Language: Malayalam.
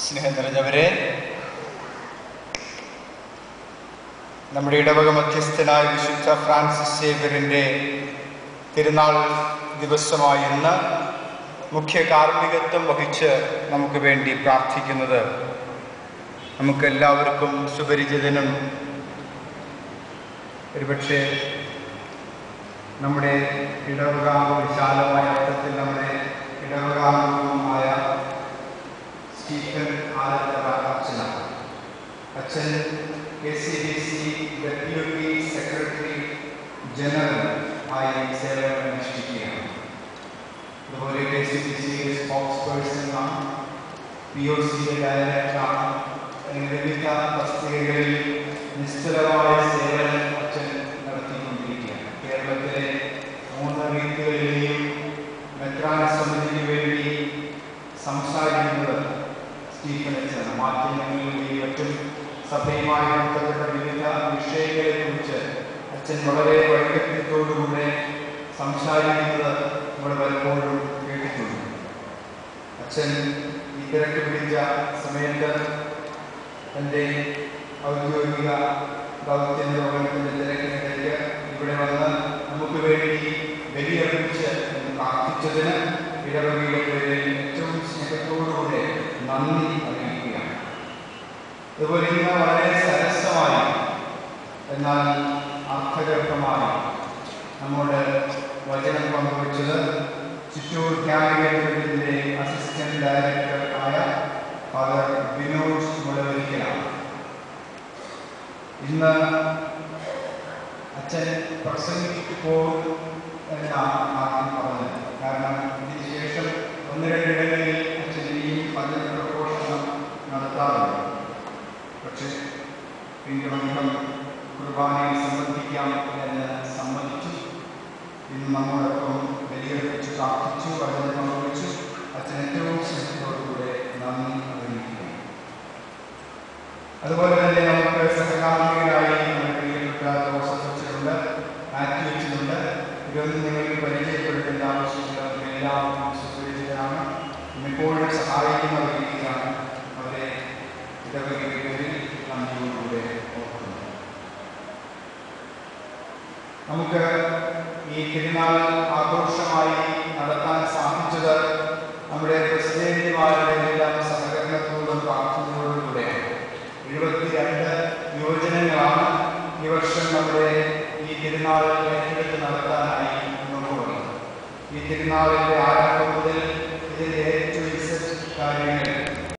സ്നേഹം നിറഞ്ഞവരെ, നമ്മുടെ ഇടവക മധ്യസ്ഥനായ വിശുദ്ധ ഫ്രാൻസിസ് സേവ്യറിൻ്റെ തിരുനാൾ ദിവസമായ ഇന്ന് മുഖ്യ കാർമ്മികത്വം വഹിച്ച് നമുക്ക് വേണ്ടി പ്രാർത്ഥിക്കുന്നത് നമുക്കെല്ലാവർക്കും സുപരിചിതനും ഒരുപക്ഷെ നമ്മുടെ ഇടവക വിശാലമായ അർത്ഥത്തിൽ നമ്മുടെ ഇടവകാംഗവുമായ സ്റ്റീഫൻ ആലത്തറ അച്ഛനാണ്. അച്ഛൻ KCBC ഡെപ്യൂട്ടി സെക്രട്ടറി ജനറൽ ആയി സേവനമനുഷ്ഠിക്കുകയാണ്. അതുപോലെ KCBC സ്പോക്സ് പേഴ്സണാണ്, POC ഡയറക്ടറാണ്. അങ്ങനെ വിവിധ തസ്തികകളിൽ നിശ്ചലമായ സേവനം അച്ഛൻ നടത്തിക്കൊണ്ടിരിക്കുകയാണ്. കേരളത്തിലെ 3 റീത്തുകളിലെയും മെത്രാൻ സമിതിക്ക് വേണ്ടി സംസാരിക്കുന്നത് സ്റ്റീഫൻ അച്ഛനാണ്. മാധ്യമങ്ങളിലെയും മറ്റും സഭയുമായി ബന്ധപ്പെട്ട വിവിധ വിഷയങ്ങളെക്കുറിച്ച് അച്ഛൻ വളരെ വൈദഗ്ധ്യത്തോടുകൂടെ സംസാരിക്കുന്നത് നമ്മൾ പലപ്പോഴും കേട്ടിട്ടുണ്ട്. അച്ഛൻ ഈ തിരക്ക് പിടിച്ച സമയത്ത് തൻ്റെ ഔദ്യോഗിക ദൗത്യ നിർവഹണത്തിൻ്റെ തിരക്കിനിടയ്ക്ക് ഇവിടെ വന്ന് നമുക്ക് വേണ്ടി ബലിയർപ്പിച്ച് പ്രാർത്ഥിച്ചതിന് ഇടവകയുടെ പേരിൽ ഏറ്റവും സ്നേഹത്തോടുകൂടെ നന്ദി അറിയിക്കുകയാണ്. അതുപോലെ ഇന്ന് വളരെ സരസമായി എന്നാൽ അർത്ഥഗർഭമായി നമ്മോട് വചനം പങ്കുവച്ചത് ചിറ്റൂർ ക്യാമ്പ് അസിസ്റ്റന്റ് ഡയറക്ടർ ആയ ഫാദർ വിനോദ് മുളവരിക്കലാണ്. ഇന്ന് അച്ഛൻ പ്രസംഗിക്കുമ്പോൾ എന്നാണ് ആദ്യം പറഞ്ഞത്. കാരണം ഇതിന് ശേഷം 1-2 ഇടങ്ങളിൽ അച്ഛൻ ഇനിയും പല പ്രഘോഷണം നടത്താറുണ്ട്. പക്ഷേ പിന്നീട് കുർബാനയിൽ സംബന്ധിക്കാം എന്ന് സമ്മതിച്ചു. ഇന്ന് നമ്മോടൊപ്പം ബലിയർപ്പിച്ച് പ്രാർത്ഥിച്ചു, വചനം പങ്കുവച്ചു. അച്ഛൻ ഏറ്റവും സ്നേഹത്തോടുകൂടെ നന്ദി അറിയിക്കുകയാണ്. അതുപോലെ തന്നെ നമുക്ക് സഹകാർമ്മികരായി നമ്മുടെ പ്രിയപ്പെട്ട ജോസഫ് അച്ഛനുണ്ട്, മാത്യു അച്ഛനുണ്ട്. ഇതൊന്നും നിങ്ങൾക്ക് പരിചയപ്പെടുത്തേണ്ട ആവശ്യമില്ല. എല്ലാവർക്കും സുപരിചിതരാണ്. എപ്പോഴും സഹായിക്കുന്ന രീതിയിലാണ് അവരെ ഇടവകയുടെ പേരിൽ നന്ദിയോടുകൂടെ ഓർക്കുന്നത്. നമുക്ക് ഈ തിരുനാൾ ആഘോഷമായി നടത്താൻ സാധിച്ചത് നമ്മുടെ പ്രസിഡന്റുമാരുടെ എല്ലാം സഹകരണത്തോടും പ്രാർത്ഥനയോടുകൂടെയാണ്. 72 യുവജനങ്ങളാണ് ഈ വർഷം നമ്മുടെ ഈ തിരുനാൾ ഏറ്റെടുത്ത് നടത്താനായി മുന്നോട്ട് വന്നത്. ഈ തിരുനാളിൻ്റെ ആരംഭ